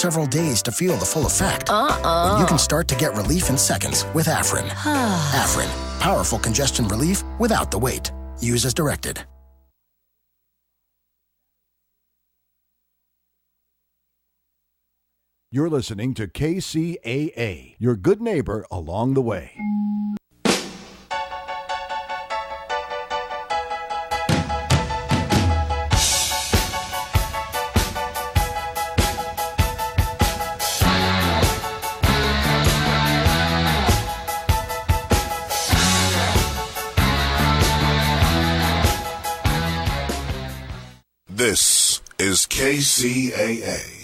several days to feel the full effect. When you can start to get relief in seconds with Afrin. Afrin, powerful congestion relief without the wait. Use as directed. You're listening to KCAA, your good neighbor along the way. This is KCAA.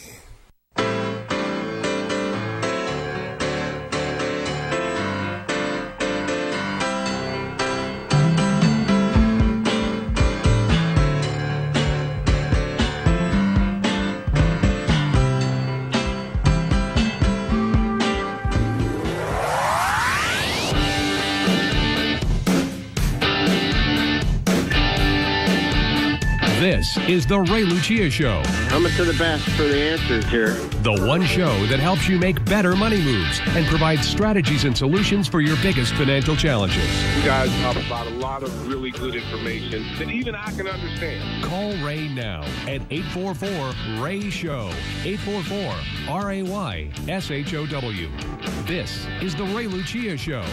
This is the Ray Lucia Show. Coming to the best for the answers here. The one show that helps you make better money moves and provides strategies and solutions for your biggest financial challenges. You guys talk about a lot of really good information that even I can understand. Call Ray now at 844-RAY-SHOW. 844-RAY-SHOW. This is the Ray Lucia Show.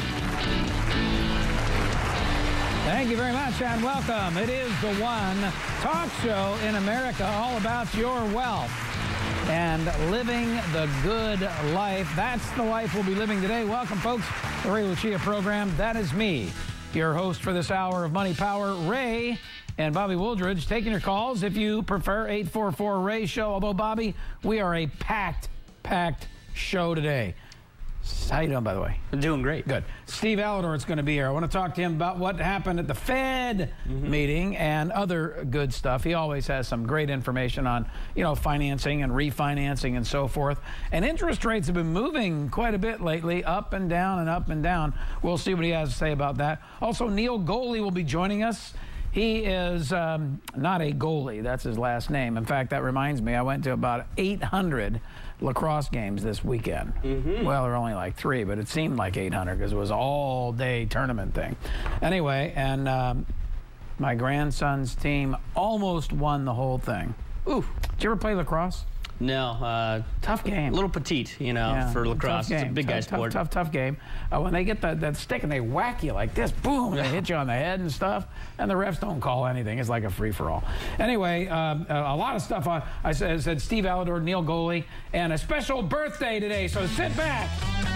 Thank you very much and welcome. It is the one talk show in America all about your wealth and living the good life. That's the life we'll be living today. Welcome, folks, the Ray Lucia program. That is me, your host for this hour of Money Power, Ray and Bobby Wooldridge, taking your calls if you prefer. 844-RAY-SHOW. Although, Bobby, we are a packed show today. How you doing, by the way? Doing great. Good. Steve Alador's going to be here. I want to talk to him about what happened at the Fed meeting and other good stuff. He always has some great information on, financing and refinancing and so forth. And interest rates have been moving quite a bit lately, up and down and up and down. We'll see what he has to say about that. Also, Neil Goalie will be joining us. He is not a goalie. That's his last name. In fact, that reminds me, I went to about 800 lacrosse games this weekend. Well, there were only like 3, but it seemed like 800 because it was all-day tournament thing. Anyway, and my grandson's team almost won the whole thing. Ooh, did you ever play lacrosse? No. Tough game. A little petite, for lacrosse. It's a big guy sport. Tough game. When they get that stick and they whack you like this, boom, they hit you on the head and stuff, and the refs don't call anything. It's like a free-for-all. Anyway, a lot of stuff on. I said Steve Alador, Neil Goalie, and a special birthday today, so sit back,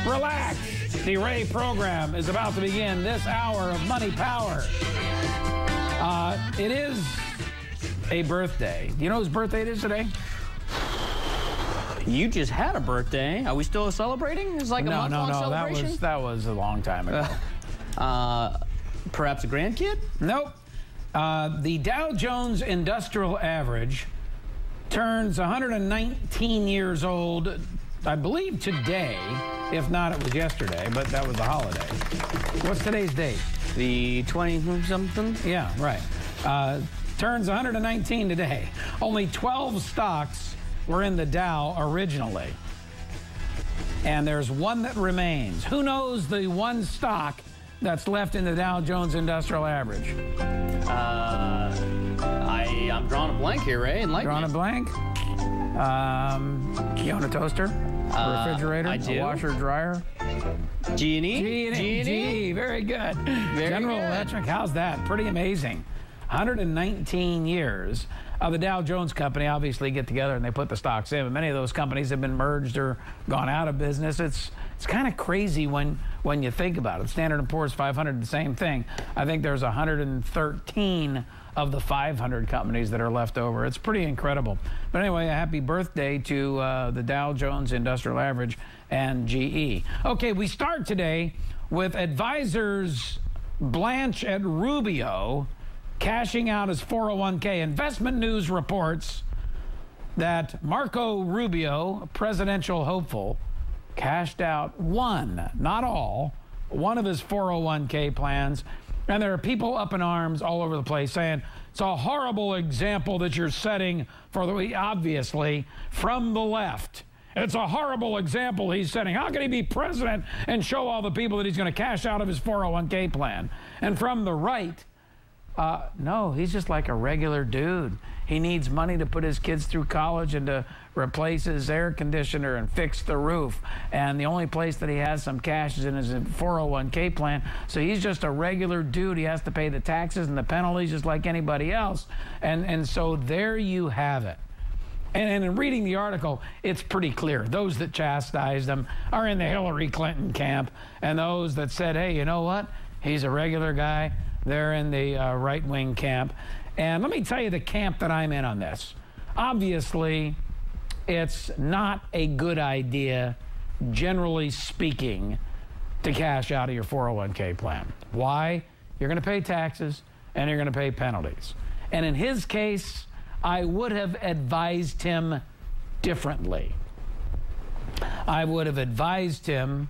relax. The Ray program is about to begin this hour of Money Power. It is a birthday. Do you know whose birthday it is today? You just had a birthday. Are we still celebrating? It's like a month-long celebration? That was a long time ago. Perhaps a grandkid? Nope. The Dow Jones Industrial Average turns 119 years old, I believe today. If not, it was yesterday, but that was the holiday. What's today's date? The 20-something? Yeah, right. Turns 119 today. Only 12 stocks were in the Dow originally. And there's one that remains. Who knows the one stock that's left in the Dow Jones Industrial Average? I'm drawing a blank here, Ray. Drawing a blank? You own a toaster? A refrigerator? I do. A washer, dryer? G&E? G&E. Very good. General Electric. How's that? Pretty amazing. 119 years. The Dow Jones Company obviously get together and they put the stocks in. But many of those companies have been merged or gone out of business. It's kind of crazy when you think about it. Standard & Poor's 500, the same thing. I think there's 113 of the 500 companies that are left over. It's pretty incredible. But anyway, a happy birthday to the Dow Jones Industrial Average and GE. Okay, we start today with advisors Blanche at Rubio cashing out his 401k. Investment News reports that Marco Rubio, presidential hopeful, cashed out one, not all, one of his 401k plans. And there are people up in arms all over the place saying it's a horrible example that you're setting for the, obviously, from the left. It's a horrible example he's setting. How can he be president and show all the people that he's going to cash out of his 401k plan? And from the right, no, he's just like a regular dude. He needs money to put his kids through college and to replace his air conditioner and fix the roof. And the only place that he has some cash is in his 401k plan. So he's just a regular dude. He has to pay the taxes and the penalties just like anybody else. And so there you have it. And in reading the article, it's pretty clear. Those that chastised him are in the Hillary Clinton camp. And those that said, hey, you know what? He's a regular guy. They're in the right-wing camp. And let me tell you the camp that I'm in on this. Obviously, it's not a good idea, generally speaking, to cash out of your 401k plan. Why? You're going to pay taxes and you're going to pay penalties. And in his case, I would have advised him differently. I would have advised him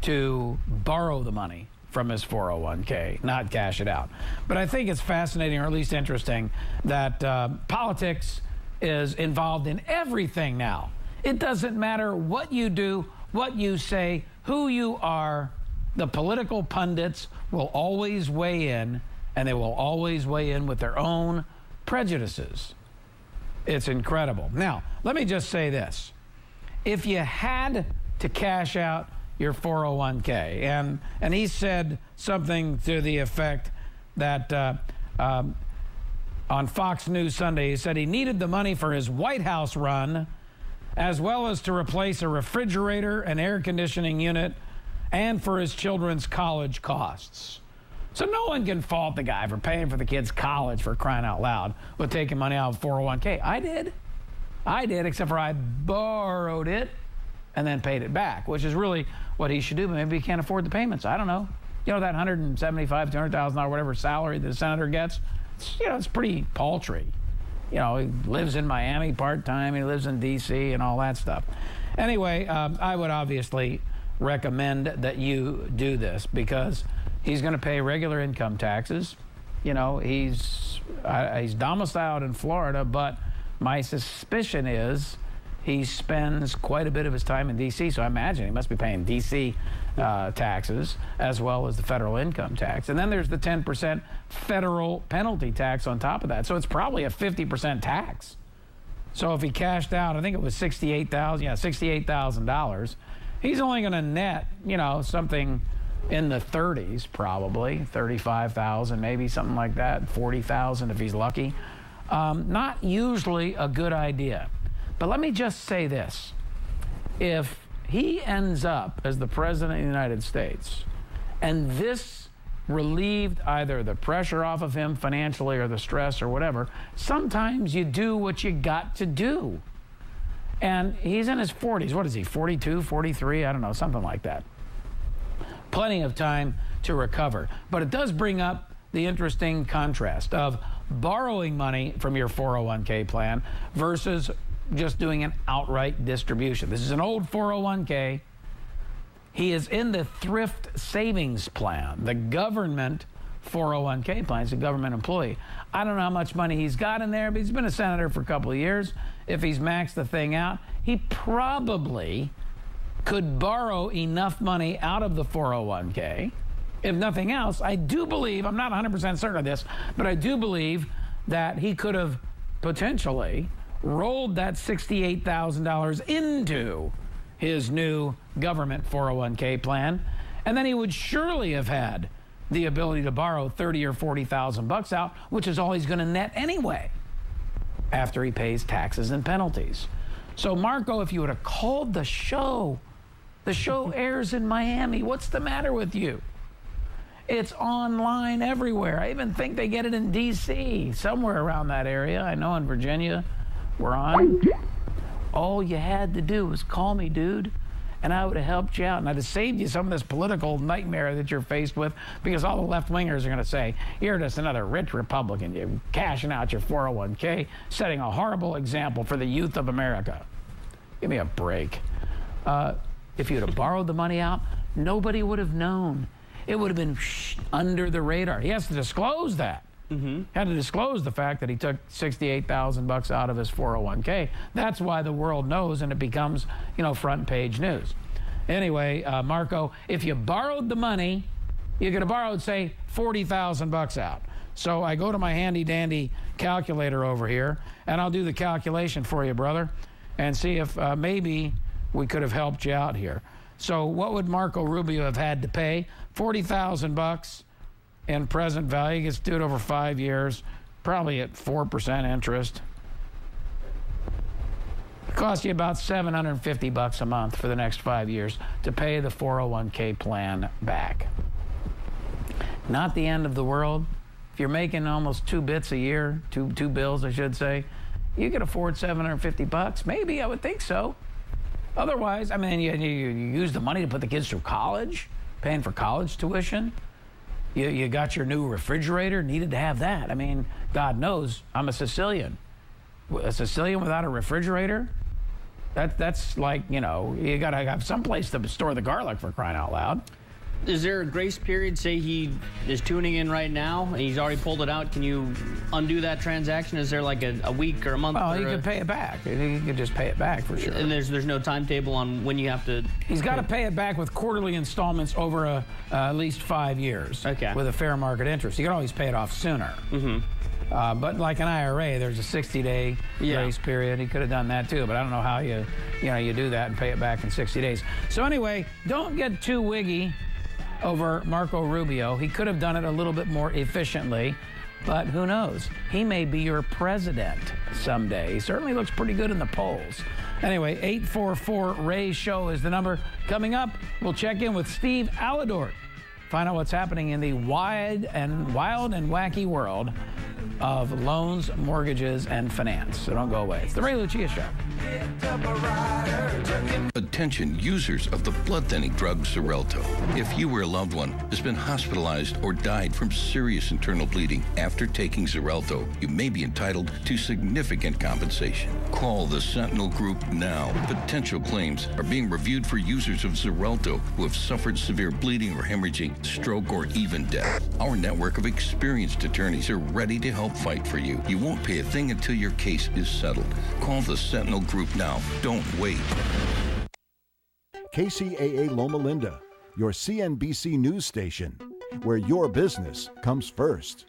to borrow the money from his 401k, not cash it out. But I think it's fascinating, or at least interesting, that politics is involved in everything now. It doesn't matter what you do, what you say, who you are. The political pundits will always weigh in, and they will always weigh in with their own prejudices. It's incredible. Now, let me just say this. If you had to cash out your 401k, and he said something to the effect that on Fox News Sunday, he said he needed the money for his White House run, as well as to replace a refrigerator, an air conditioning unit, and for his children's college costs. So no one can fault the guy for paying for the kids' college, for crying out loud, with taking money out of 401k. I did, except for I borrowed it and then paid it back, which is really what he should do, but maybe he can't afford the payments. I don't know. You know, that $175,000, $200,000, whatever salary the senator gets, it's pretty paltry. You know, he lives in Miami part-time, he lives in D.C. and all that stuff. Anyway, I would obviously recommend that you do this because he's going to pay regular income taxes. You know, he's domiciled in Florida, but my suspicion is he spends quite a bit of his time in D.C., so I imagine he must be paying D.C. taxes as well as the federal income tax. And then there's the 10% federal penalty tax on top of that. So it's probably a 50% tax. So if he cashed out, I think it was $68,000, he's only going to net, something in the 30s probably, 35,000, maybe something like that, 40,000 if he's lucky. Not usually a good idea. But let me just say this. If he ends up as the president of the United States and this relieved either the pressure off of him financially or the stress or whatever, sometimes you do what you got to do. And he's in his 40s. What is he, 42, 43? I don't know, something like that. Plenty of time to recover. But it does bring up the interesting contrast of borrowing money from your 401k plan versus just doing an outright distribution. This is an old 401k. He is in the thrift savings plan, the government 401k plan. He's a government employee. I don't know how much money he's got in there, but he's been a senator for a couple of years. If he's maxed the thing out, he probably could borrow enough money out of the 401k. If nothing else, I do believe, I'm not 100% certain of this, but I do believe that he could have potentially rolled that $68,000 into his new government 401k plan, and then he would surely have had the ability to borrow $30,000 or $40,000 out, which is all he's going to net anyway after he pays taxes and penalties. So, Marco, if you would have called the show airs in Miami. What's the matter with you? It's online everywhere. I even think they get it in D.C., somewhere around that area. I know in Virginia we're on. All you had to do was call me, dude, and I would have helped you out. And I'd have saved you some of this political nightmare that you're faced with, because all the left-wingers are going to say, you're just another rich Republican. You're cashing out your 401k, setting a horrible example for the youth of America. Give me a break. If you'd have borrowed the money out, nobody would have known. It would have been under the radar. He has to disclose that. had to disclose the fact that he took $68,000 out of his 401k. That's why the world knows, and it becomes, front page news. Anyway, Marco, if you borrowed the money, you could have borrowed, say, $40,000 out. So I go to my handy-dandy calculator over here, and I'll do the calculation for you, brother, and see if maybe we could have helped you out here. So what would Marco Rubio have had to pay? $40,000 in present value. He gets to do it over 5 years, probably at 4% interest. It costs you about $750 a month for the next 5 years to pay the 401k plan back. Not the end of the world. If you're making almost 2 bits a year, two bills, I should say, you could afford $750. Maybe, I would think so. Otherwise, you use the money to put the kids through college, paying for college tuition. You got your new refrigerator, needed to have that. God knows, I'm a Sicilian. A Sicilian without a refrigerator? That's like, you got to have some place to store the garlic, for crying out loud. Is there a grace period? Say he is tuning in right now and he's already pulled it out. Can you undo that transaction? Is there like a week or a month? Well, he could pay it back. He could just pay it back for sure. And there's no timetable on when you have to. He's got to pay it back with quarterly installments over at least 5 years. Okay. With a fair market interest. You can always pay it off sooner. Mm-hmm. But like an IRA, there's a 60-day grace period. He could have done that too, but I don't know how you do that and pay it back in 60 days. So anyway, don't get too wiggy over Marco Rubio. He could have done it a little bit more efficiently, but who knows? He may be your president someday. He certainly looks pretty good in the polls. Anyway, 844-RAY-SHOW is the number. Coming up, we'll check in with Steve Aladort. Find out what's happening in the wild and wacky world of loans, mortgages, and finance. So don't go away. It's the Ray Lucia Show. Attention users of the blood-thinning drug Xarelto. If you or a loved one has been hospitalized or died from serious internal bleeding after taking Xarelto, you may be entitled to significant compensation. Call the Sentinel Group now. Potential claims are being reviewed for users of Xarelto who have suffered severe bleeding or hemorrhaging, stroke, or even death. Our network of experienced attorneys are ready to help fight for you. You won't pay a thing until your case is settled. Call the Sentinel Group now. Don't wait. KCAA Loma Linda, your CNBC news station, where your business comes first.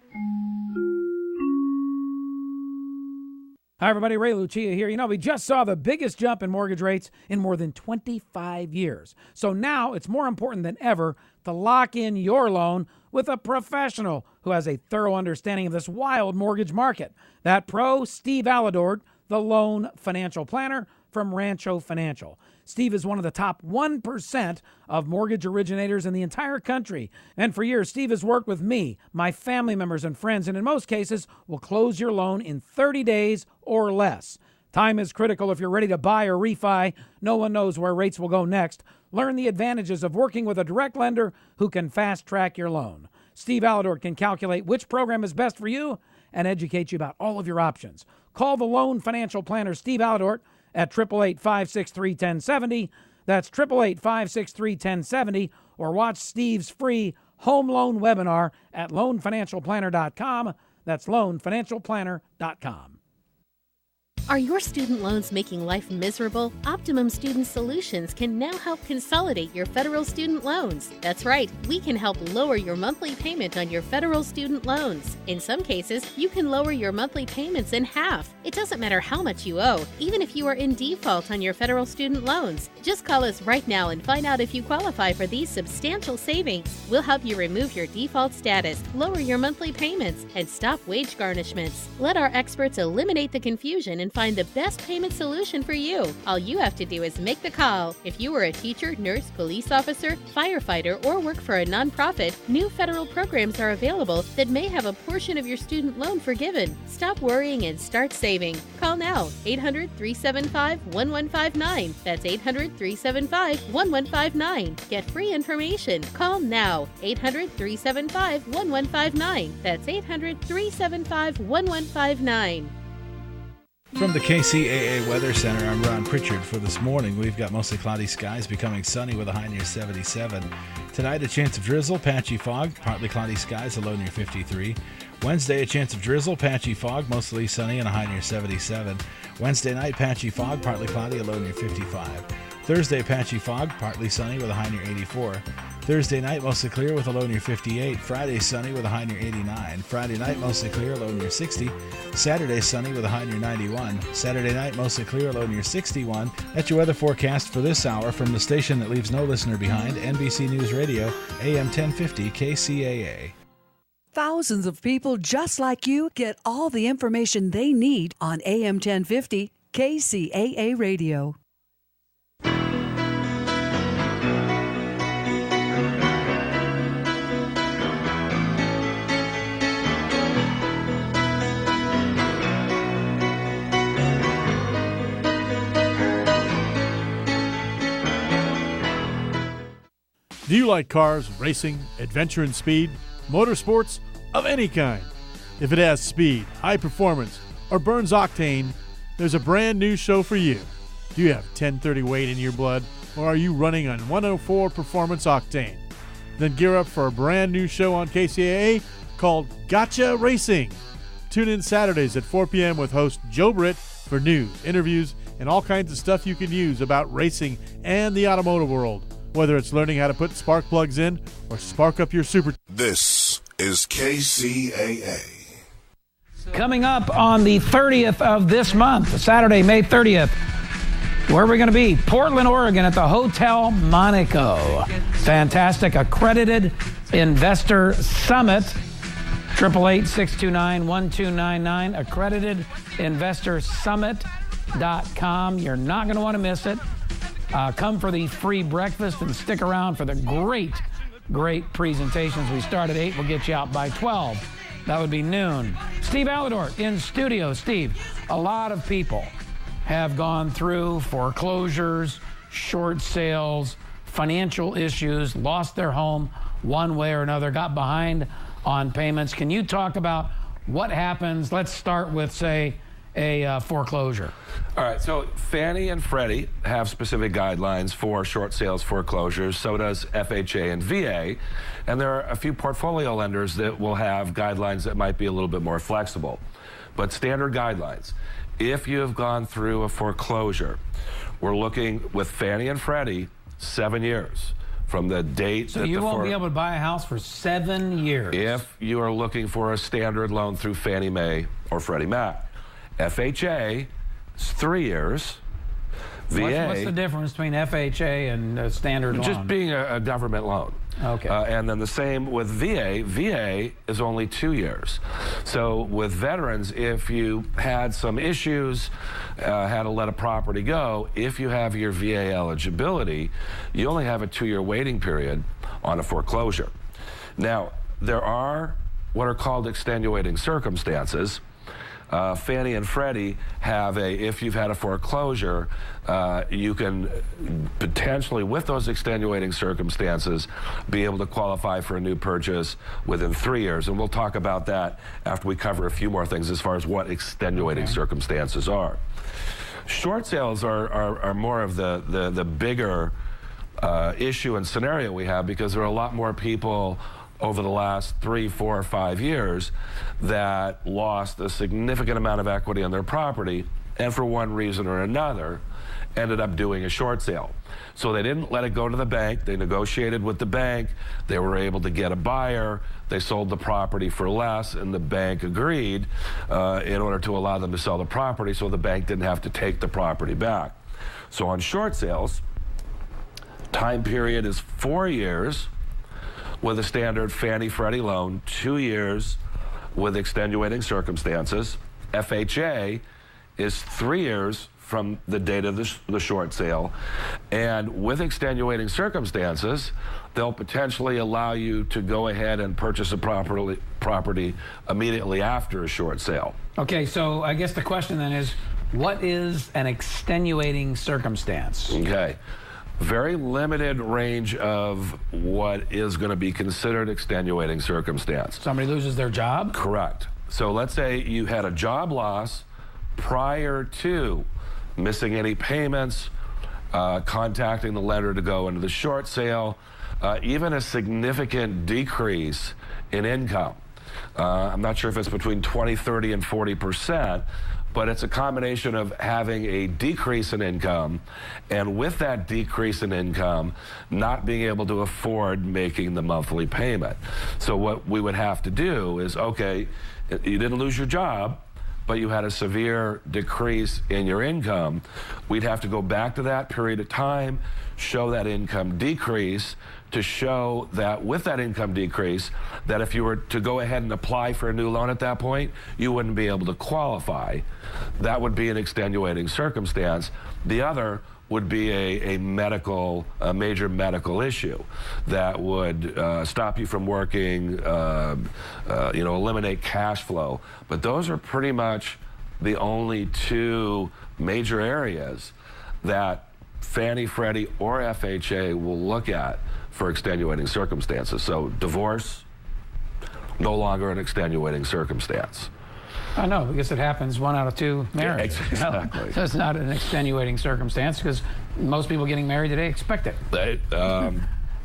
Hi, everybody. Ray Lucia here. We just saw the biggest jump in mortgage rates in more than 25 years. So now it's more important than ever to lock in your loan with a professional who has a thorough understanding of this wild mortgage market. That pro, Steve Aladort, the loan financial planner from Rancho Financial. Steve is one of the top 1% of mortgage originators in the entire country. And for years, Steve has worked with me, my family members and friends, and in most cases will close your loan in 30 days or less. Time is critical if you're ready to buy or refi. No one knows where rates will go next. Learn the advantages of working with a direct lender who can fast-track your loan. Steve Aladort can calculate which program is best for you and educate you about all of your options. Call the loan financial planner, Steve Aladort, at 888-563-1070. That's 888-563-1070. Or watch Steve's free home loan webinar at loanfinancialplanner.com. That's loanfinancialplanner.com. Are your student loans making life miserable? Optimum Student Solutions can now help consolidate your federal student loans. That's right, we can help lower your monthly payment on your federal student loans. In some cases, you can lower your monthly payments in half. It doesn't matter how much you owe, even if you are in default on your federal student loans. Just call us right now and find out if you qualify for these substantial savings. We'll help you remove your default status, lower your monthly payments, and stop wage garnishments. Let our experts eliminate the confusion and find the best payment solution for you. All you have to do is make the call. If you are a teacher, nurse, police officer, firefighter, or work for a nonprofit, new federal programs are available that may have a portion of your student loan forgiven. Stop worrying and start saving. Call now, 800-375-1159. That's 800-375-1159. Get free information. Call now, 800-375-1159. That's 800-375-1159. From the KCAA Weather Center, I'm Ron Pritchard. For this morning, we've got mostly cloudy skies becoming sunny with a high near 77. Tonight, a chance of drizzle, patchy fog, partly cloudy skies, a low near 53. Wednesday, a chance of drizzle, patchy fog, mostly sunny and a high near 77. Wednesday night, patchy fog, partly cloudy, a low near 55. Thursday, patchy fog, partly sunny with a high near 84. Thursday night, mostly clear with a low near 58. Friday, sunny with a high near 89. Friday night, mostly clear, low near 60. Saturday, sunny with a high near 91. Saturday night, mostly clear, low near 61. That's your weather forecast for this hour from the station that leaves no listener behind, NBC News Radio, AM 1050 KCAA. Thousands of people just like you get all the information they need on AM 1050 KCAA Radio. Do you like cars, racing, adventure and speed, motorsports of any kind? If it has speed, high performance, or burns octane, there's a brand new show for you. Do you have 1030 weight in your blood, or are you running on 104 performance octane? Then gear up for a brand new show on KCAA called Gotcha Racing. Tune in Saturdays at 4 p.m. with host Joe Britt for news, interviews, and all kinds of stuff you can use about racing and the automotive world. Whether it's learning how to put spark plugs in or spark up your super. This is KCAA. Coming up on the 30th of this month, Saturday, May 30th, where are we going to be? Portland, Oregon at the Hotel Monaco. Fantastic accredited investor summit. 888-629-1299. accreditedinvestorsummit.com. You're not going to want to miss it. Come for the free breakfast and stick around for the great presentations. We start at 8. We'll get you out by 12. That would be noon. Steve Alador in studio. Steve, a lot of people have gone through foreclosures, short sales, financial issues, lost their home one way or another, got behind on payments. Can you talk about what happens? Let's start with, say, a foreclosure. All right, so Fannie and Freddie have specific guidelines for short sales foreclosures. So does FHA and VA. And there are a few portfolio lenders that will have guidelines that might be a little bit more flexible. But standard guidelines. If you have gone through a foreclosure, we're looking with Fannie and Freddie 7 years from the date. So you won't be able to buy a house for 7 years. If you are looking for a standard loan through Fannie Mae or Freddie Mac. FHA is 3 years. VA. What's the difference between FHA and a standard loan? Just being a government loan. Okay. And then the same with VA. VA is only 2 years. So with veterans, if you had some issues, had to let a property go, if you have your VA eligibility, you only have a 2-year waiting period on a foreclosure. Now, there are what are called extenuating circumstances. Fannie and Freddie have if you've had a foreclosure, you can potentially, with those extenuating circumstances, be able to qualify for a new purchase within 3 years. And we'll talk about that after we cover a few more things as far as what extenuating circumstances are. Short sales are more of the bigger issue and scenario we have, because there are a lot more people over the last 3, 4, or 5 years that lost a significant amount of equity on their property, and for one reason or another ended up doing a short sale. So they didn't let it go to the bank. They negotiated with the bank. They were able to get a buyer. They sold the property for less, and the bank agreed in order to allow them to sell the property, so the bank didn't have to take the property back. So on short sales, time period is 4 years with a standard Fannie Freddie loan, 2 years with extenuating circumstances. FHA is 3 years from the date of the short sale. And with extenuating circumstances, they'll potentially allow you to go ahead and purchase a property immediately after a short sale. Okay, so I guess the question then is, what is an extenuating circumstance? Okay. Very limited range of what is going to be considered extenuating circumstance. Somebody loses their job? Correct. So let's say you had a job loss prior to missing any payments, contacting the lender to go into the short sale, even a significant decrease in income. I'm not sure if it's between 20, 30, and 40%, but it's a combination of having a decrease in income, and with that decrease in income, not being able to afford making the monthly payment. So what we would have to do is, okay, you didn't lose your job, but you had a severe decrease in your income. We'd have to go back to that period of time, show that income decrease, to show that with that income decrease, that if you were to go ahead and apply for a new loan at that point, you wouldn't be able to qualify. That would be an extenuating circumstance. The other would be a major medical issue that would stop you from working, eliminate cash flow. But those are pretty much the only two major areas that Fannie, Freddie, or FHA will look at for extenuating circumstances. So divorce, no longer an extenuating circumstance. I know, because it happens 1 out of 2 marriages. Yeah, exactly. So it's not an extenuating circumstance, because most people getting married today expect it.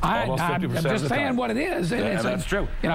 Almost 50% I'm of just the saying time. what it is. And that's true. Did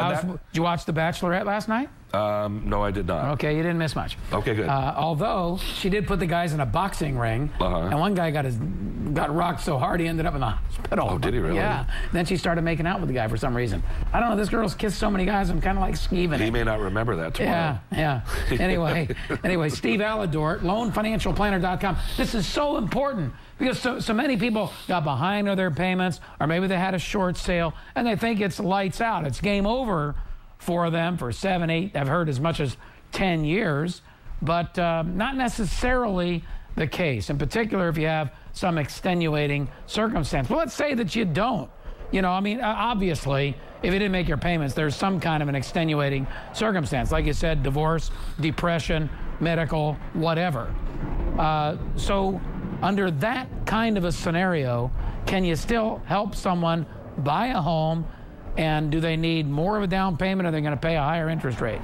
you watch The Bachelorette last night? No, I did not. Okay, you didn't miss much. Okay, good. Although she did put the guys in a boxing ring, and one guy got rocked so hard he ended up in the hospital. Oh, did he really? Yeah. Then she started making out with the guy for some reason. I don't know. This girl's kissed so many guys. I'm kind of like skeeving. He may not remember that tomorrow. Yeah. Anyway, Steve Alidor, loanfinancialplanner.com. This is so important, because so many people got behind on their payments, or maybe they had a short sale, and they think it's lights out. It's game over for them for 7, 8, I've heard as much as 10 years, but not necessarily the case. In particular, if you have some extenuating circumstance. Well, let's say that you don't. Obviously, if you didn't make your payments, there's some kind of an extenuating circumstance. Like you said, divorce, depression, medical, whatever. So under that kind of a scenario, can you still help someone buy a home? And do they need more of a down payment, or are they going to pay a higher interest rate?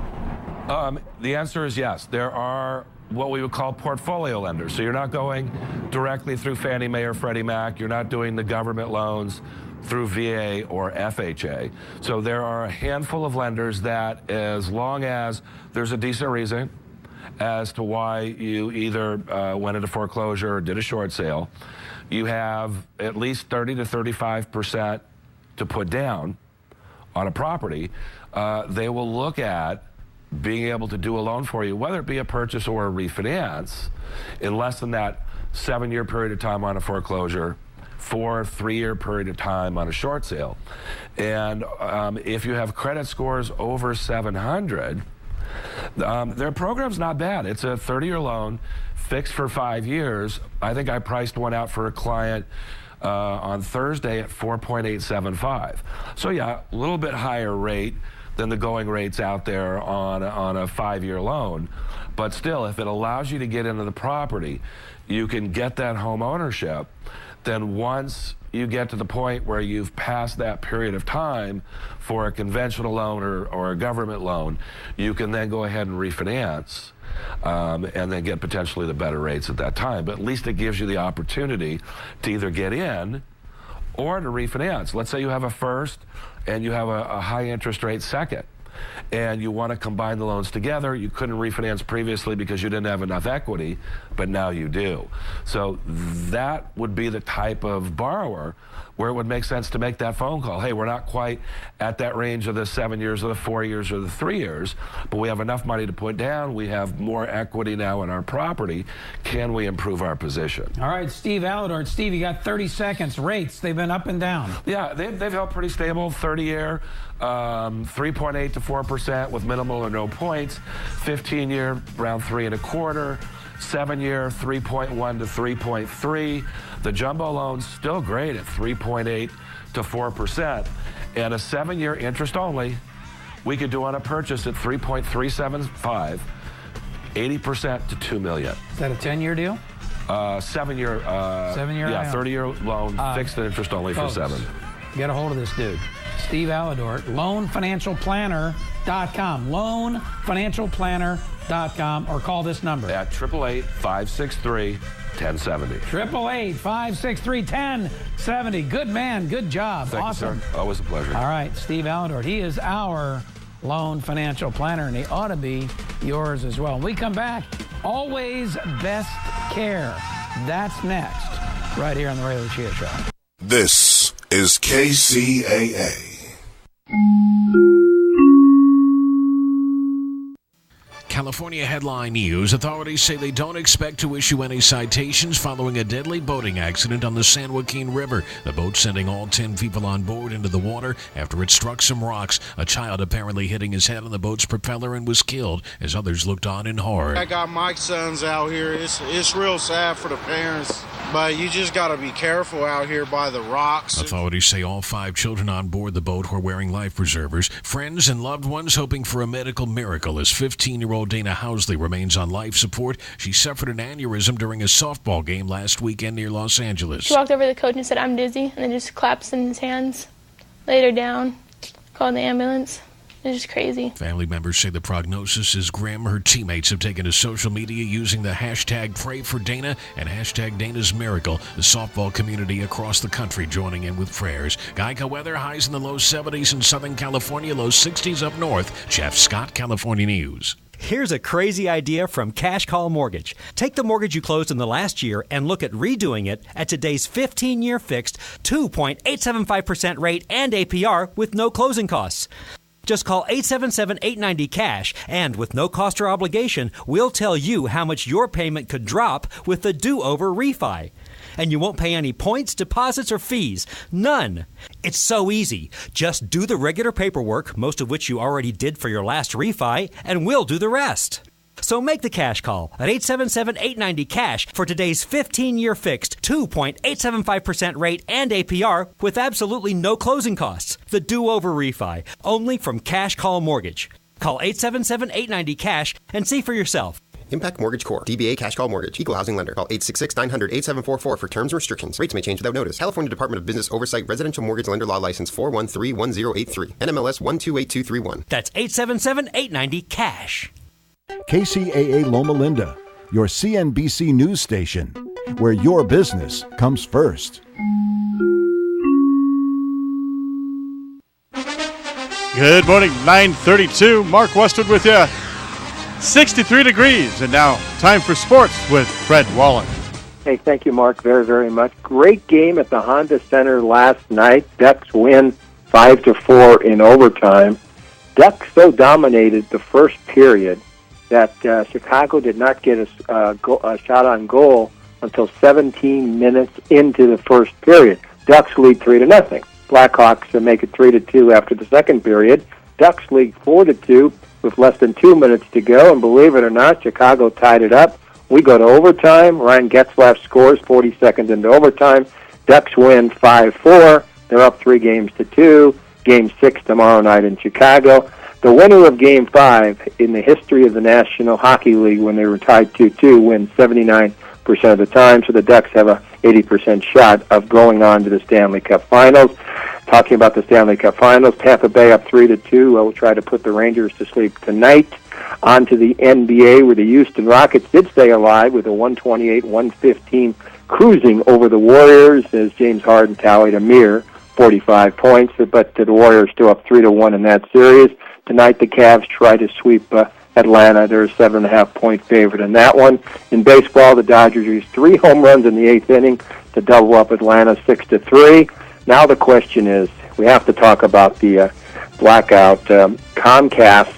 The answer is yes. There are what we would call portfolio lenders. So you're not going directly through Fannie Mae or Freddie Mac. You're not doing the government loans through VA or FHA. So there are a handful of lenders that, as long as there's a decent reason as to why you either went into foreclosure or did a short sale, you have at least 30 to 35% to put down on a property. They will look at being able to do a loan for you, whether it be a purchase or a refinance, in less than that 7-year period of time on a foreclosure, 3-year period of time on a short sale. And if you have credit scores over 700, their program's not bad. It's a 30-year loan, fixed for 5 years. I think I priced one out for a client on Thursday at 4.875. So yeah, a little bit higher rate than the going rates out there on a 5-year loan. But still, if it allows you to get into the property, you can get that home ownership. Then once you get to the point where you've passed that period of time for a conventional loan or a government loan, you can then go ahead and refinance. And then get potentially the better rates at that time. But at least it gives you the opportunity to either get in or to refinance. Let's say you have a first and you have a high interest rate second, and you want to combine the loans together. You couldn't refinance previously because you didn't have enough equity, but now you do. So that would be the type of borrower where it would make sense to make that phone call. Hey, we're not quite at that range of the 7 years or the 4 years or the 3 years, but we have enough money to put down. We have more equity now in our property. Can we improve our position? All right, Steve Alidor. Steve, you got 30 seconds. Rates, they've been up and down. Yeah, they've held pretty stable. 30-year, 3.8 to 4% with minimal or no points. 15-year, around 3.25. 7-year, 3.1 to 3.3. The jumbo loan's still great at 3.8 to 4%. And a 7-year interest only, we could do on a purchase at 3.375, 80% to $2 million. Is that a 10-year deal? 7-year. 7-year? Yeah, 30-year loan, fixed and interest only for 7. Get a hold of this dude. Steve Alidor, loanfinancialplanner.com. Loanfinancialplanner.com, or call this number at 888-563-1070. 888-563-1070. Good man, good job. Thank awesome. you, sir. Always a pleasure. All right, Steve Alidor. He is our loan financial planner, and he ought to be yours as well. When we come back, always best care. That's next, right here on the Ray Lucia Show. This is KCAA. California headline news. Authorities say they don't expect to issue any citations following a deadly boating accident on the San Joaquin River. The boat sending all 10 people on board into the water after it struck some rocks. A child apparently hitting his head on the boat's propeller and was killed as others looked on in horror. I got my sons out here. It's real sad for the parents, but you just got to be careful out here by the rocks. Authorities say all 5 children on board the boat were wearing life preservers. Friends and loved ones hoping for a medical miracle as 15-year-old Dana Housley remains on life support. She suffered an aneurysm during a softball game last weekend near Los Angeles. She walked over to the coach and said, "I'm dizzy," and then just collapsed in his hands, laid her down, called the ambulance. It was just crazy. Family members say the prognosis is grim. Her teammates have taken to social media using the hashtag Pray for Dana and hashtag Dana's Miracle. The softball community across the country joining in with prayers. Geico weather, highs in the low 70s in Southern California, low 60s up north. Jeff Scott, California News. Here's a crazy idea from Cash Call Mortgage. Take the mortgage you closed in the last year and look at redoing it at today's 15-year fixed 2.875% rate and APR with no closing costs. Just call 877-890-CASH, and with no cost or obligation, we'll tell you how much your payment could drop with the do-over refi. And you won't pay any points, deposits, or fees. None. It's so easy. Just do the regular paperwork, most of which you already did for your last refi, and we'll do the rest. So make the cash call at 877-890-CASH for today's 15-year fixed 2.875% rate and APR with absolutely no closing costs. The do-over refi, only from Cash Call Mortgage. Call 877-890-CASH and see for yourself. Impact Mortgage Corp. DBA Cash Call Mortgage. Equal Housing Lender. Call 866-900-8744 for terms and restrictions. Rates may change without notice. California Department of Business Oversight. Residential Mortgage Lender Law License 4131083. NMLS 128231. That's 877-890-CASH. KCAA Loma Linda, your CNBC news station, where your business comes first. Good morning, 9:32. Mark Westwood with you. 63 degrees, and now time for sports with Fred Wallen. Hey, thank you, Mark, very, very much. Great game at the Honda Center last night. Ducks win 5-4 in overtime. Ducks so dominated the first period that Chicago did not get a shot on goal until 17 minutes into the first period. Ducks lead 3-0. Blackhawks make it 3-2 after the second period. Ducks lead 4-2 with less than 2 minutes to go, and believe it or not, Chicago tied it up. We go to overtime. Ryan Getzlaf scores 40 seconds into overtime. Ducks win 5-4. They're up 3-2. Game 6 tomorrow night in Chicago. The winner of Game 5 in the history of the National Hockey League, when they were tied 2-2, wins 79% of the time, so the Ducks have a 80% shot of going on to the Stanley Cup Finals. Talking about the Stanley Cup Finals, Tampa Bay up 3-2. We'll try to put the Rangers to sleep tonight. On to the NBA, where the Houston Rockets did stay alive with a 128-115 cruising over the Warriors, as James Harden tallied a mere 45 points, but the Warriors still up 3-1 in that series. Tonight, the Cavs try to sweep Atlanta. They're a 7.5-point favorite in that one. In baseball, the Dodgers used 3 home runs in the 8th inning to double up Atlanta 6-3. Now the question is, we have to talk about the blackout. Comcast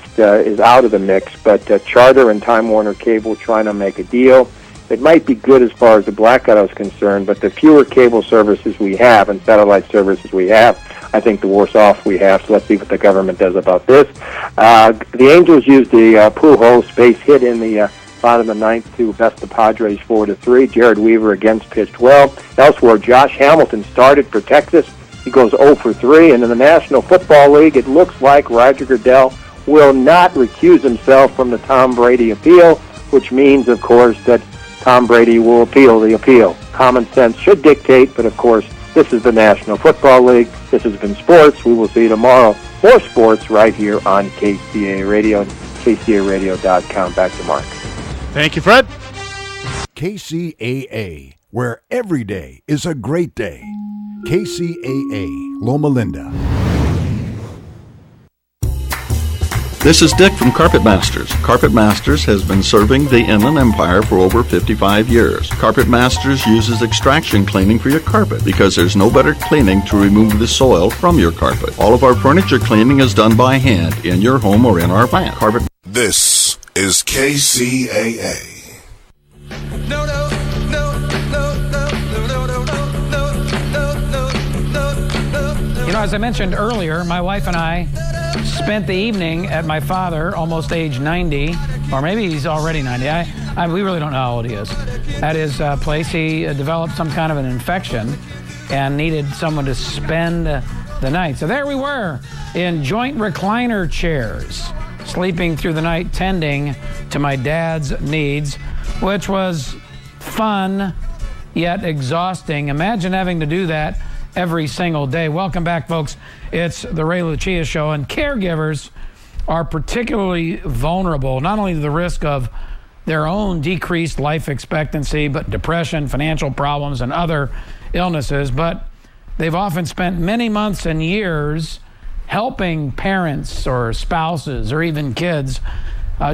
is out of the mix, but Charter and Time Warner Cable trying to make a deal. It might be good as far as the blackout is concerned, but the fewer cable services we have and satellite services we have, I think the worse off we have. So let's see what the government does about this. The Angels used the Pujols base hit in the bottom of the 9th to best the Padres 4-3. Jared Weaver against pitched well. Elsewhere, Josh Hamilton started for Texas. He goes 0-3. And in the National Football League, it looks like Roger Goodell will not recuse himself from the Tom Brady appeal, which means, of course, that Tom Brady will appeal the appeal. Common sense should dictate, but of course, this is the National Football League. This has been sports. We will see you tomorrow for sports right here on KCAA Radio and kcaaradio.com. Back to Mark. Thank you, Fred. KCAA, where every day is a great day. KCAA, Loma Linda. This is Dick from Carpet Masters. Carpet Masters has been serving the Inland Empire for over 55 years. Carpet Masters uses extraction cleaning for your carpet because there's no better cleaning to remove the soil from your carpet. All of our furniture cleaning is done by hand in your home or in our plant. This is KCAA. You know, as I mentioned earlier, my wife and I spent the evening at my father, almost age 90, or maybe he's already 90. We really don't know how old he is. At his place, he developed some kind of an infection and needed someone to spend the night. So there we were in joint recliner chairs, sleeping through the night, tending to my dad's needs, which was fun yet exhausting. Imagine having to do that every single day. Welcome back, folks. It's the Ray Lucia Show, and caregivers are particularly vulnerable, not only to the risk of their own decreased life expectancy, but depression, financial problems, and other illnesses, but they've often spent many months and years helping parents or spouses or even kids.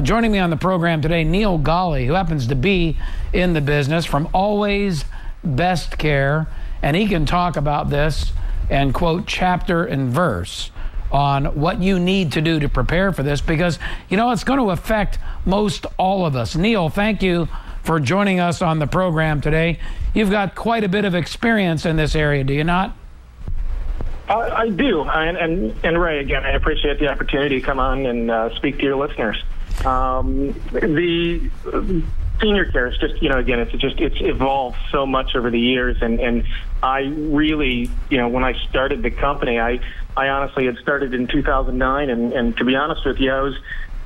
Joining me on the program today, Neil Golly, who happens to be in the business from Always Best Care, and he can talk about this and quote chapter and verse on what you need to do to prepare for this, because, you know, it's going to affect most all of us. Neil, thank you for joining us on the program today. You've got quite a bit of experience in this area, do you not? I do. And Ray, again, I appreciate the opportunity to come on and speak to your listeners. The senior care is just, you know, again, it's evolved so much over the years, and I really, you know, when I started the company, I honestly had started in 2009, and to be honest with you, I was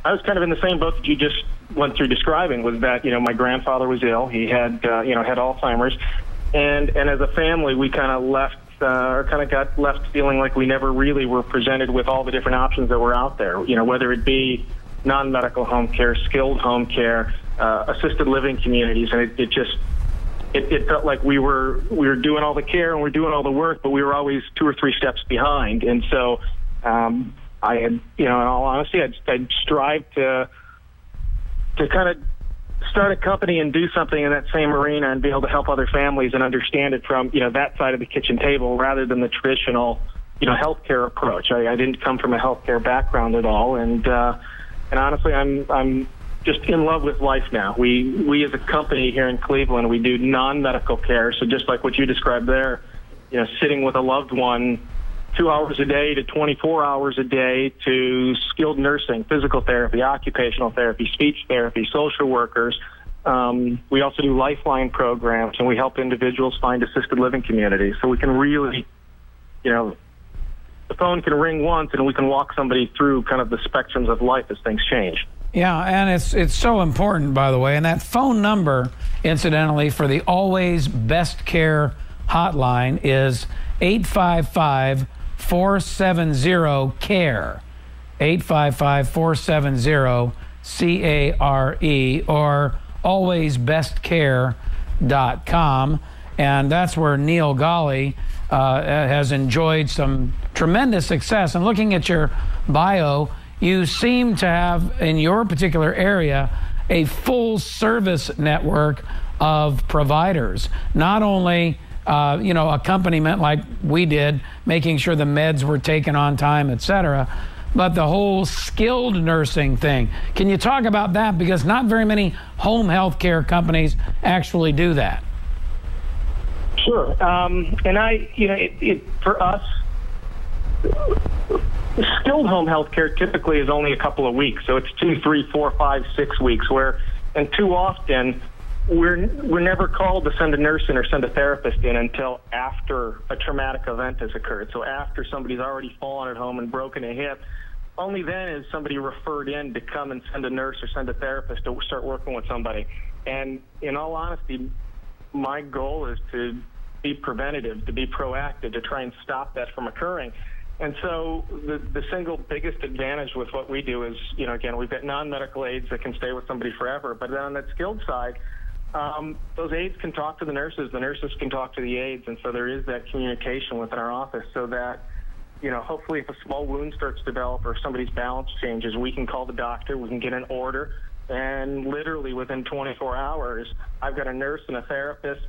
kind of in the same boat that you just went through describing, was that, you know, my grandfather was ill. He had, had Alzheimer's, and as a family, we kind of got left feeling like we never really were presented with all the different options that were out there, you know, whether it be non-medical home care, skilled home care, assisted living communities, and it felt like we were doing all the care and we're doing all the work, but we were always 2 or 3 steps behind. And so I had, you know, in all honesty, I'd strive to kind of start a company and do something in that same arena and be able to help other families and understand it from, you know, that side of the kitchen table rather than the traditional, you know, healthcare approach. I didn't come from a healthcare background at all, and honestly, I'm just in love with life now. We as a company here in Cleveland, we do non-medical care. So just like what you described there, you know, sitting with a loved one 2 hours a day to 24 hours a day, to skilled nursing, physical therapy, occupational therapy, speech therapy, social workers. We also do lifeline programs, and we help individuals find assisted living communities. So we can really, you know, the phone can ring once and we can walk somebody through kind of the spectrums of life as things change. Yeah, and it's so important, by the way. And that phone number, incidentally, for the Always Best Care hotline is 855-470-CARE, 855-470-CARE, or alwaysbestcare.com. And that's where Neil Golly has enjoyed some tremendous success. And looking at your bio, you seem to have, in your particular area, a full service network of providers. Not only, accompaniment like we did, making sure the meds were taken on time, etc., but the whole skilled nursing thing. Can you talk about that? Because not very many home health care companies actually do that. Sure. For us, skilled home health care typically is only a couple of weeks. So it's 2, 3, 4, 5, 6 weeks, and too often we're never called to send a nurse in or send a therapist in until after a traumatic event has occurred. So after somebody's already fallen at home and broken a hip, only then is somebody referred in to come and send a nurse or send a therapist to start working with somebody. And in all honesty, my goal is to be preventative, to be proactive, to try and stop that from occurring. And so the single biggest advantage with what we do is, again, we've got non-medical aides that can stay with somebody forever. But then on that skilled side, those aides can talk to the nurses can talk to the aides. And so there is that communication within our office so that hopefully if a small wound starts to develop or somebody's balance changes, we can call the doctor, we can get an order, and literally within 24 hours, I've got a nurse and a therapist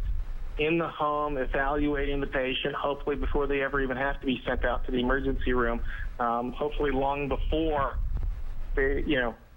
in the home evaluating the patient, hopefully before they ever even have to be sent out to the emergency room, hopefully long before they,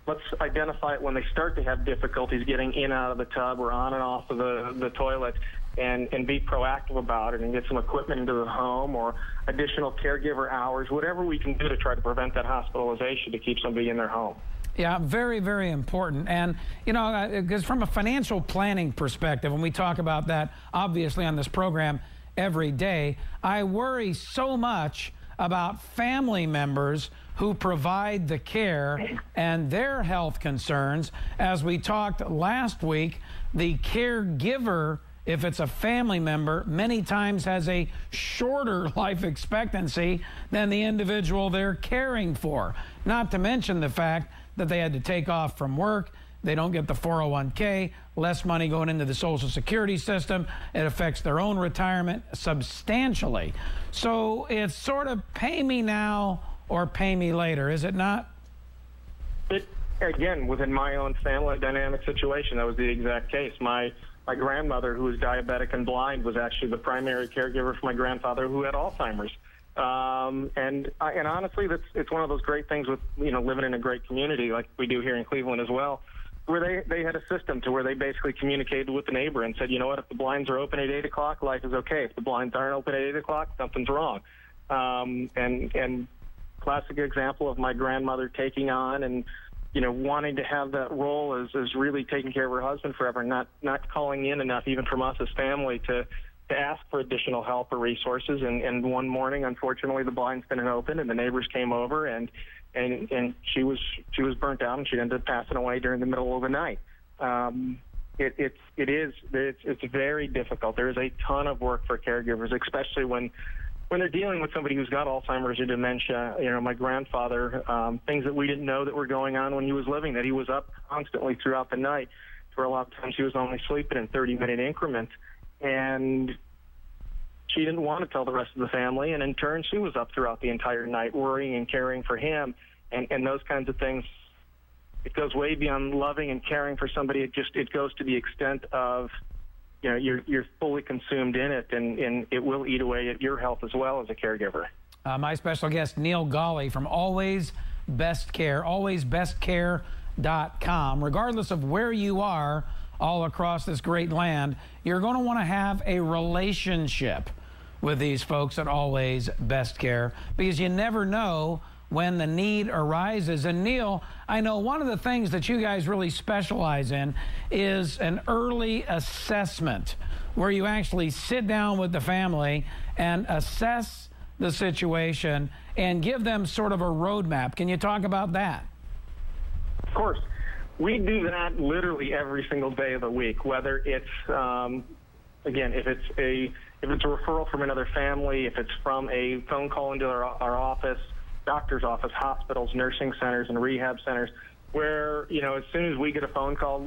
let's identify it when they start to have difficulties getting in and out of the tub or on and off of the toilet, and be proactive about it and get some equipment into the home or additional caregiver hours, whatever we can do to try to prevent that hospitalization to keep somebody in their home. Yeah, very, very important. And, because from a financial planning perspective, when we talk about that, obviously, on this program every day, I worry so much about family members who provide the care and their health concerns. As we talked last week, the caregiver, if it's a family member, many times has a shorter life expectancy than the individual they're caring for. Not to mention the fact that they had to take off from work. They don't get the 401k, less money going into the Social Security system. It affects their own retirement substantially. So it's sort of pay me now or pay me later, is it not? Again, within my own family dynamic situation, that was the exact case. My grandmother, who was diabetic and blind, was actually the primary caregiver for my grandfather, who had Alzheimer's. And honestly, it's one of those great things with living in a great community like we do here in Cleveland as well, where they had a system to where they basically communicated with the neighbor and said, you know what, if the blinds are open at 8 o'clock, life is okay. If the blinds aren't open at 8 o'clock, something's wrong. And classic example of my grandmother taking on and wanting to have that role is really taking care of her husband forever, not calling in enough, even from us as family, to ask for additional help or resources. And one morning, unfortunately, the blinds didn't open, and the neighbors came over, and she was burnt out, and she ended up passing away during the middle of the night. It's very difficult. There is a ton of work for caregivers, especially when they're dealing with somebody who's got Alzheimer's or dementia. My grandfather, things that we didn't know that were going on when he was living, that he was up constantly throughout the night, where a lot of times he was only sleeping in 30-minute increments. And she didn't want to tell the rest of the family, and in turn, she was up throughout the entire night worrying and caring for him, and those kinds of things. It goes way beyond loving and caring for somebody. It goes to the extent of, you're fully consumed in it, and it will eat away at your health as well as a caregiver. My special guest, Neil Gawley from Always Best Care, alwaysbestcare.com. Regardless of where you are all across this great land, you're going to want to have a relationship with these folks at Always Best Care, because you never know when the need arises. And Neil, I know one of the things that you guys really specialize in is an early assessment, where you actually sit down with the family and assess the situation and give them sort of a roadmap. Can you talk about that? Of course. We do that literally every single day of the week, whether it's, again, if it's a referral from another family, if it's from a phone call into our office, doctor's office, hospitals, nursing centers, and rehab centers, where, as soon as we get a phone call,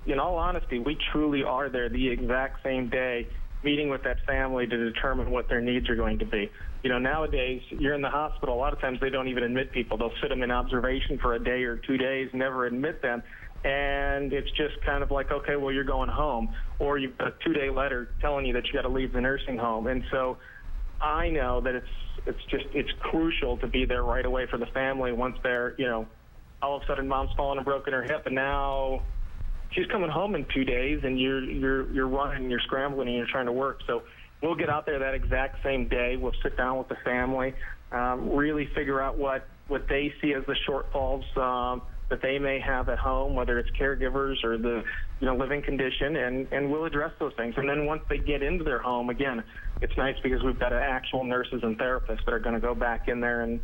in all honesty, we truly are there the exact same day, meeting with that family to determine what their needs are going to be. Nowadays, you're in the hospital, a lot of times they don't even admit people. They'll sit them in observation for a day or 2 days, never admit them. And it's just kind of like, okay, well, you're going home, or you've got a 2-day letter telling you that you got to leave the nursing home. And so I know that it's crucial to be there right away for the family once they're, all of a sudden mom's fallen and broken her hip, and now she's coming home in 2 days, and you're running, you're scrambling, and you're trying to work. So we'll get out there that exact same day. We'll sit down with the family, really figure out what they see as the shortfalls that they may have at home, whether it's caregivers or the living condition, and we'll address those things. And then once they get into their home, again, it's nice because we've got actual nurses and therapists that are going to go back in there and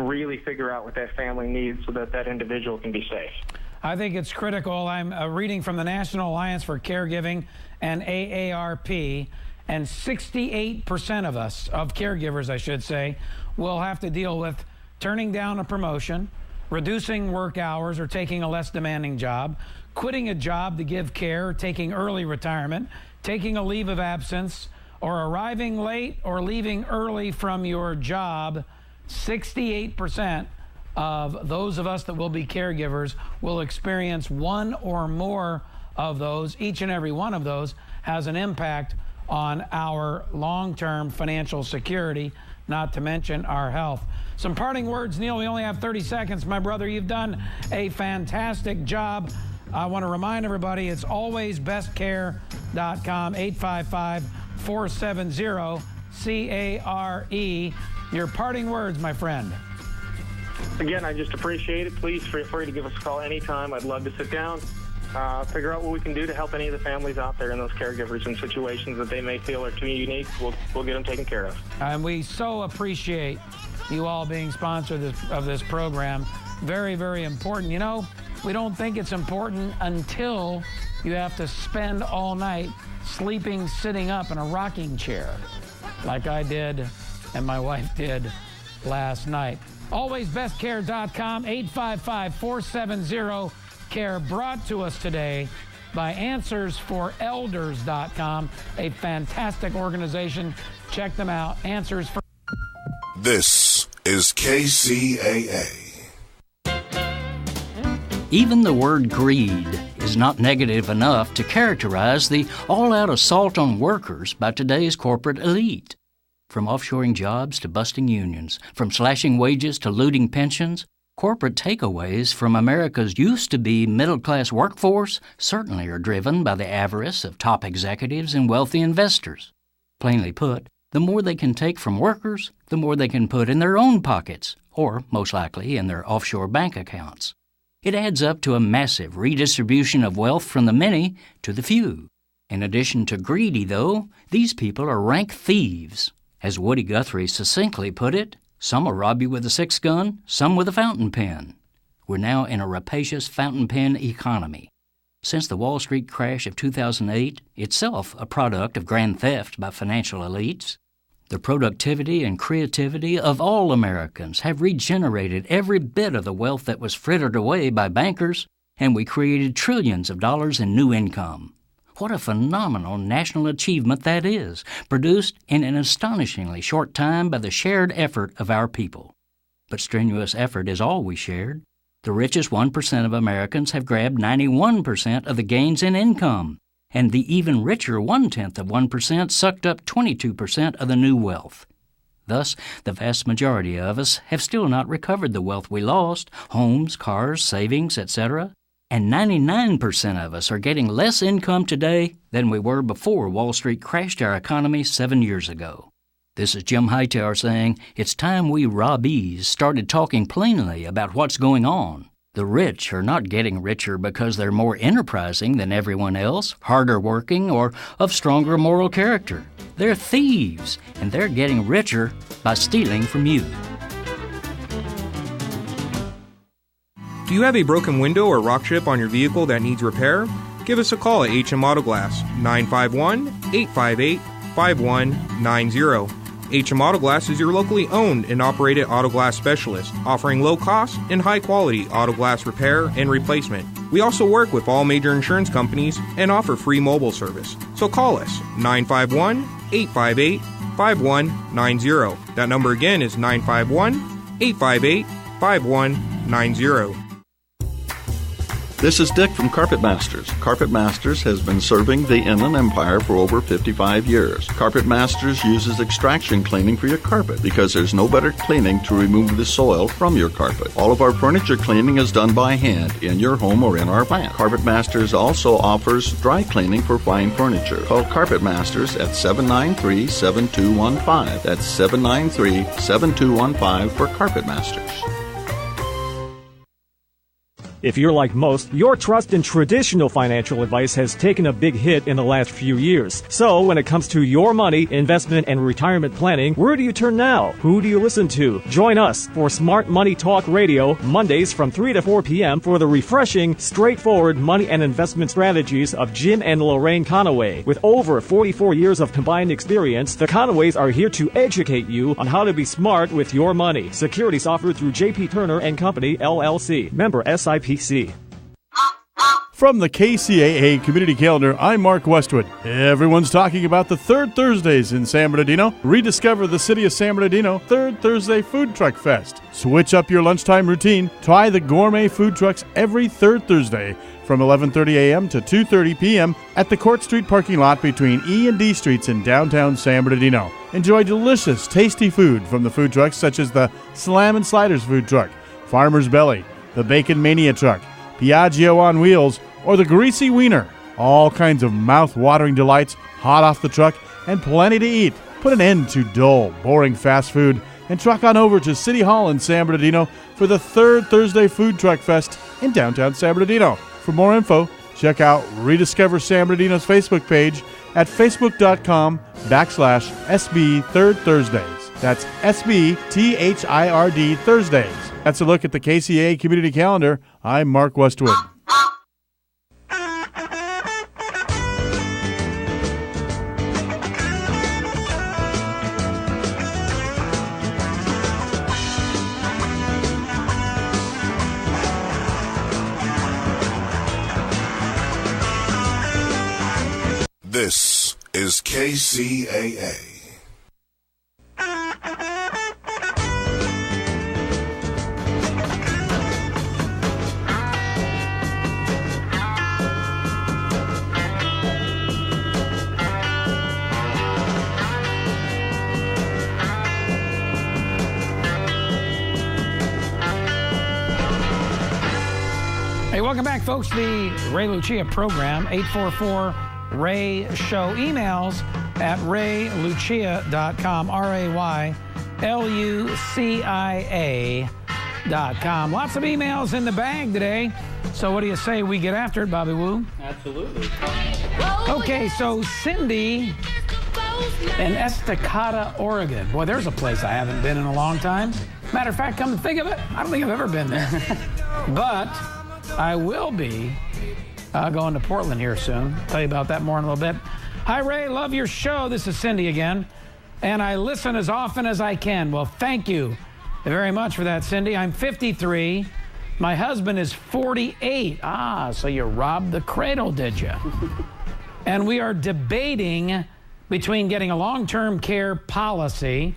really figure out what that family needs so that that individual can be safe. I think it's critical. I'm reading from the National Alliance for Caregiving and AARP, and 68% of us, of caregivers, I should say, will have to deal with turning down a promotion, reducing work hours or taking a less demanding job, quitting a job to give care, taking early retirement, taking a leave of absence, or arriving late or leaving early from your job 68% of those of us that will be caregivers will experience one or more of those. Each and every one of those has an impact on our long-term financial security, not to mention our health. Some parting words, Neil. We only have 30 seconds. My brother, you've done a fantastic job. I want to remind everybody it's alwaysbestcare.com, 855-470-CARE. Your parting words, my friend. Again, I just appreciate it. Please feel free to give us a call anytime. I'd love to sit down, figure out what we can do to help any of the families out there and those caregivers in situations that they may feel are too unique. We'll get them taken care of. And we so appreciate you all being sponsors of this program. Very, very important. You know, we don't think it's important until you have to spend all night sleeping, sitting up in a rocking chair, like I did and my wife did last night. AlwaysBestCare.com, 855-470-CARE, brought to us today by AnswersForElders.com, a fantastic organization. Check them out. Answers for... This is KCAA. Even the word greed is not negative enough to characterize the all-out assault on workers by today's corporate elite. From offshoring jobs to busting unions, from slashing wages to looting pensions, corporate takeaways from America's used-to-be middle-class workforce certainly are driven by the avarice of top executives and wealthy investors. Plainly put, the more they can take from workers, the more they can put in their own pockets, or, most likely, in their offshore bank accounts. It adds up to a massive redistribution of wealth from the many to the few. In addition to greedy, though, these people are rank thieves. As Woody Guthrie succinctly put it, some will rob you with a 6-gun, some with a fountain pen. We're now in a rapacious fountain pen economy. Since the Wall Street crash of 2008, itself a product of grand theft by financial elites, the productivity and creativity of all Americans have regenerated every bit of the wealth that was frittered away by bankers, and we created trillions of dollars in new income. What a phenomenal national achievement that is, produced in an astonishingly short time by the shared effort of our people. But strenuous effort is all we shared. The richest 1% of Americans have grabbed 91% of the gains in income, and the even richer 0.1% sucked up 22% of the new wealth. Thus, the vast majority of us have still not recovered the wealth we lost, homes, cars, savings, etc., and 99% of us are getting less income today than we were before Wall Street crashed our economy 7 years ago. This is Jim Hightower saying it's time we robbies started talking plainly about what's going on. The rich are not getting richer because they're more enterprising than everyone else, harder working, or of stronger moral character. They're thieves, and they're getting richer by stealing from you. Do you have a broken window or rock chip on your vehicle that needs repair? Give us a call at HM Auto Glass, 951-858-5190. HM Auto Glass is your locally owned and operated auto glass specialist, offering low cost and high quality auto glass repair and replacement. We also work with all major insurance companies and offer free mobile service. So call us, 951-858-5190. That number again is 951-858-5190. This is Dick from Carpet Masters. Carpet Masters has been serving the Inland Empire for over 55 years. Carpet Masters uses extraction cleaning for your carpet because there's no better cleaning to remove the soil from your carpet. All of our furniture cleaning is done by hand in your home or in our plant. Carpet Masters also offers dry cleaning for fine furniture. Call Carpet Masters at 793-7215. That's 793-7215 for Carpet Masters. If you're like most, your trust in traditional financial advice has taken a big hit in the last few years. So when it comes to your money, investment, and retirement planning, where do you turn now? Who do you listen to? Join us for Smart Money Talk Radio, Mondays from 3 to 4 p.m. for the refreshing, straightforward money and investment strategies of Jim and Lorraine Conaway. With over 44 years of combined experience, the Conaways are here to educate you on how to be smart with your money. Securities offered through J.P. Turner & Company, LLC. Member SIPC. From the KCAA Community Calendar, I'm Mark Westwood. Everyone's talking about the Third Thursdays in San Bernardino. Rediscover the city of San Bernardino Third Thursday Food Truck Fest. Switch up your lunchtime routine. Try the gourmet food trucks every third Thursday from 11:30 a.m. to 2:30 p.m. at the Court Street parking lot between E and D Streets in downtown San Bernardino. Enjoy delicious, tasty food from the food trucks such as the Slam and Sliders food truck, Farmer's Belly, the Bacon Mania truck, Piaggio on Wheels, or the Greasy Wiener. All kinds of mouth-watering delights, hot off the truck, and plenty to eat. Put an end to dull, boring fast food and truck on over to City Hall in San Bernardino for the Third Thursday Food Truck Fest in downtown San Bernardino. For more info, check out Rediscover San Bernardino's Facebook page at facebook.com/SB Third Thursdays. That's SBTHIRD Thursdays. That's a look at the KCAA Community Calendar. I'm Mark Westwood. This is KCAA. Hey, welcome back, folks. The Ray Lucia program, 844-RAY SHOW. Emails at raylucia.com, RAYLUCIA.com. Lots of emails in the bag today. So what do you say we get after it, Bobby Wu? Absolutely. Okay, so Cindy in Estacada, Oregon. Boy, there's a place I haven't been in a long time. Matter of fact, come to think of it, I don't think I've ever been there. But I will be going to Portland here soon. Tell you about that more in a little bit. Hi, Ray. Love your show. This is Cindy again. And I listen as often as I can. Well, thank you very much for that, Cindy. I'm 53. My husband is 48. So you robbed the cradle, did you? And we are debating between getting a long-term care policy,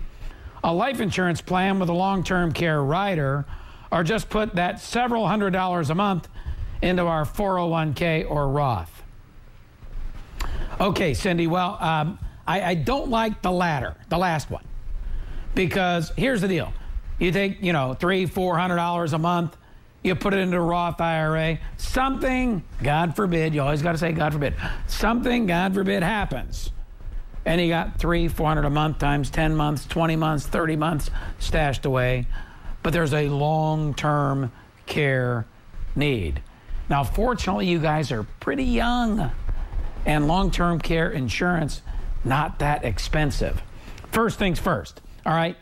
a life insurance plan with a long-term care rider, or just put that several $100s a month into our 401k or Roth. Okay, Cindy, well, I don't like the latter, the last one, because here's the deal. You take, $300-400 a month, you put it into a Roth IRA, something, God forbid, you always got to say God forbid, something, God forbid, happens. And you got $300-400 a month times 10 months, 20 months, 30 months stashed away. But there's a long-term care need. Now, fortunately, you guys are pretty young, and long-term care insurance, not that expensive. First things first, all right?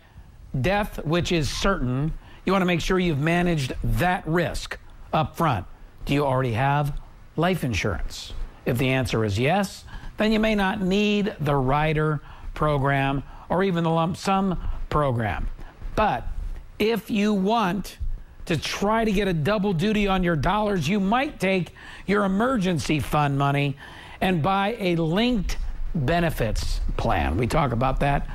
Death, which is certain, you want to make sure you've managed that risk up front. Do you already have life insurance? If the answer is yes, then you may not need the rider program or even the lump sum program. But if you want to try to get a double duty on your dollars, you might take your emergency fund money and buy a linked benefits plan. We talk about that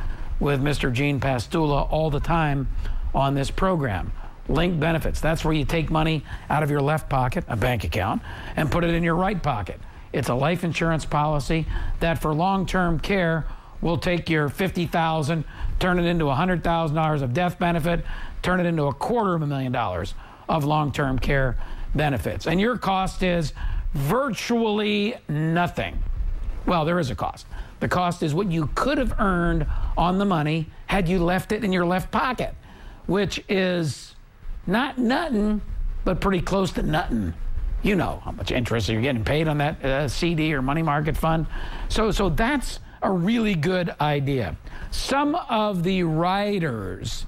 with Mr. Gene Pastula all the time on this program. Linked benefits. That's where you take money out of your left pocket, a bank account, and put it in your right pocket. It's a life insurance policy that for long-term care will take your $50,000, turn it into $100,000 of death benefit, turn it into $250,000 of long-term care benefits. And your cost is virtually nothing. Well, there is a cost. The cost is what you could have earned on the money had you left it in your left pocket, which is not nuttin', but pretty close to nuttin'. You know how much interest you're getting paid on that CD or money market fund. So that's a really good idea. Some of the riders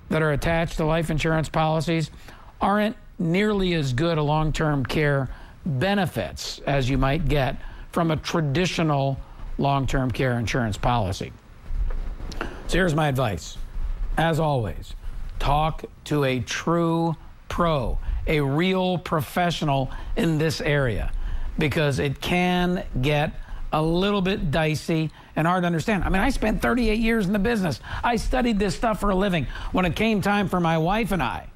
that are attached to life insurance policies aren't nearly as good a long-term care benefits as you might get from a traditional long-term care insurance policy. So here's my advice. As always, talk to a true pro, a real professional in this area. because it can get a little bit dicey and hard to understand. I mean, I spent 38 years in the business. I studied this stuff for a living. When it came time for my wife and I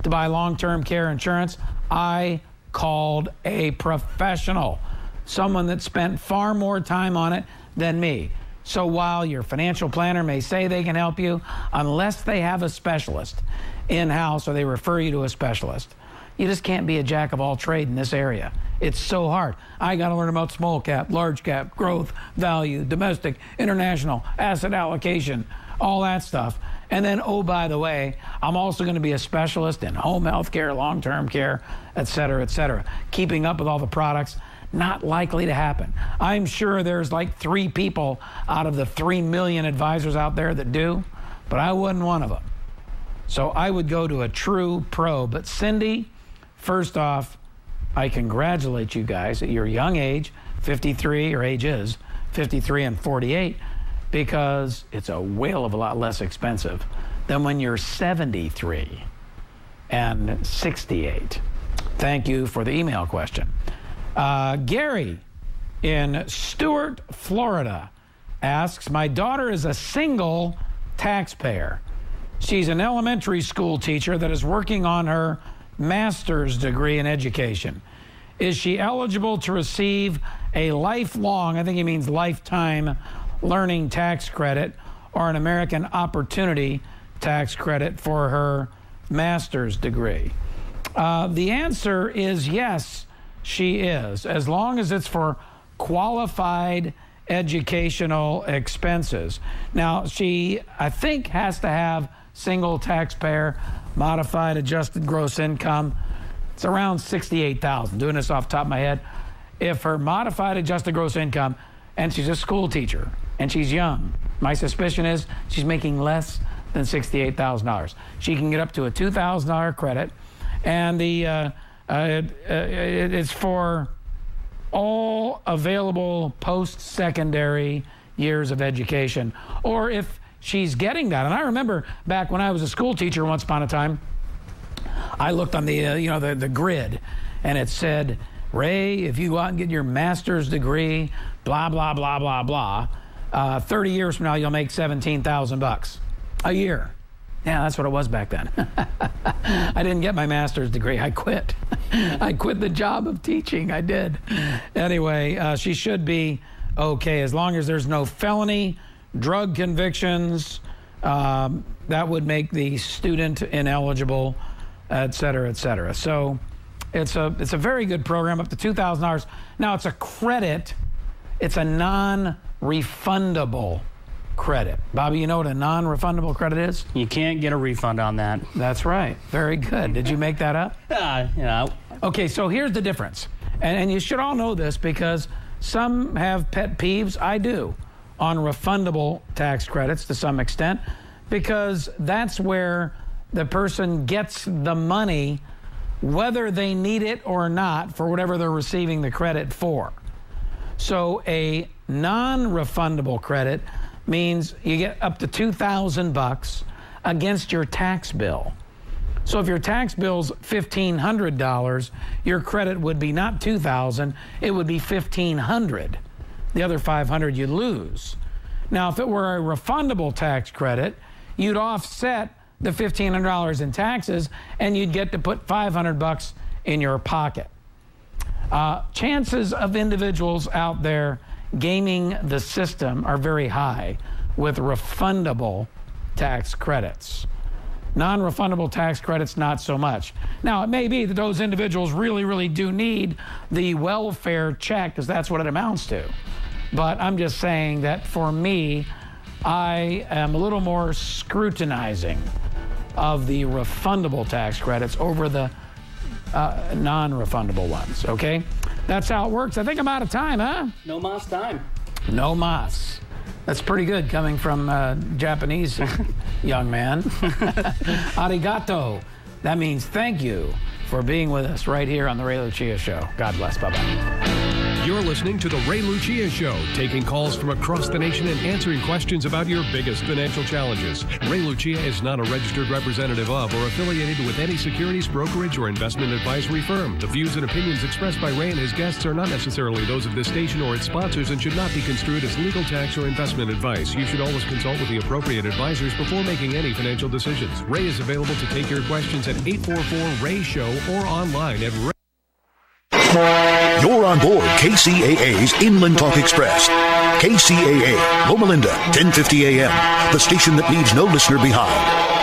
to buy long-term care insurance, I called a professional, someone that spent far more time on it than me. So while your financial planner may say they can help you, unless they have a specialist in-house or they refer you to a specialist, you just can't be a jack of all trade in this area. It's so hard. I got to learn about small cap, large cap, growth, value, domestic, international, asset allocation, all that stuff. And then, oh, by the way, I'm also going to be a specialist in home health care, long-term care, et cetera, et cetera. Keeping up with all the products, not likely to happen. I'm sure there's like 3 people out of the 3 million advisors out there that do, but I wasn't one of them. So I would go to a true pro. But Cindy, first off, I congratulate you guys at your young age, 53, your age is 53 and 48, because it's a whale of a lot less expensive than when you're 73 and 68. Thank you for the email question. Gary in Stuart, Florida asks, my daughter is a single taxpayer. She's an elementary school teacher that is working on her master's degree in education. Is she eligible to receive a lifelong, I think he means lifetime, learning tax credit or an American Opportunity tax credit for her master's degree? The answer is yes, she is, as long as it's for qualified educational expenses. Now, she, I think, has to have single taxpayer modified adjusted gross income. It's around $68,000, doing this off the top of my head. If her modified adjusted gross income, and she's a school teacher, and she's young, my suspicion is she's making less than $68,000. She can get up to a $2,000 credit, and it's for all available post-secondary years of education. Or if she's getting that, and I remember back when I was a school teacher once upon a time, I looked on the the grid, and it said, Ray, if you go out and get your master's degree, blah, blah, blah, blah, blah, 30 years from now, you'll make $17,000 a year. Yeah, that's what it was back then. I didn't get my master's degree. I quit. I quit the job of teaching. I did. Anyway, she should be okay as long as there's no felony, drug convictions. That would make the student ineligible, et cetera, et cetera. So it's a very good program, up to $2,000. Now, it's a credit. It's a non-refundable credit. Bobby, you know what a non-refundable credit is? You can't get a refund on that. That's right. Very good. Did you make that up? Yeah. Okay, so here's the difference. And you should all know this because some have pet peeves. I do. On refundable tax credits to some extent, because that's where the person gets the money whether they need it or not for whatever they're receiving the credit for. So a non-refundable credit means you get up to $2,000 against your tax bill. So if your tax bill's $1,500, your credit would be not $2,000, it would be $1,500. The other $500 you lose. Now, if it were a refundable tax credit, you'd offset the $1,500 in taxes, and you'd get to put $500 in your pocket. Chances of individuals out there gaming the system are very high with refundable tax credits. Non-refundable tax credits, not so much. Now, it may be that those individuals really, really do need the welfare check, because that's what it amounts to. But I'm just saying that for me, I am a little more scrutinizing of the refundable tax credits over the non-refundable ones, okay? That's how it works. I think I'm out of time, huh? No mas time. No mas. That's pretty good coming from a Japanese young man. Arigato. That means thank you for being with us right here on the Ray Lucia Show. God bless. Bye-bye. You're listening to The Ray Lucia Show, taking calls from across the nation and answering questions about your biggest financial challenges. Ray Lucia is not a registered representative of or affiliated with any securities, brokerage, or investment advisory firm. The views and opinions expressed by Ray and his guests are not necessarily those of this station or its sponsors and should not be construed as legal, tax, or investment advice. You should always consult with the appropriate advisors before making any financial decisions. Ray is available to take your questions at 844-RAY-SHOW or online at Ray. You're on board KCAA's Inland Talk Express. KCAA, Loma Linda, 1050 AM, the station that leaves no listener behind.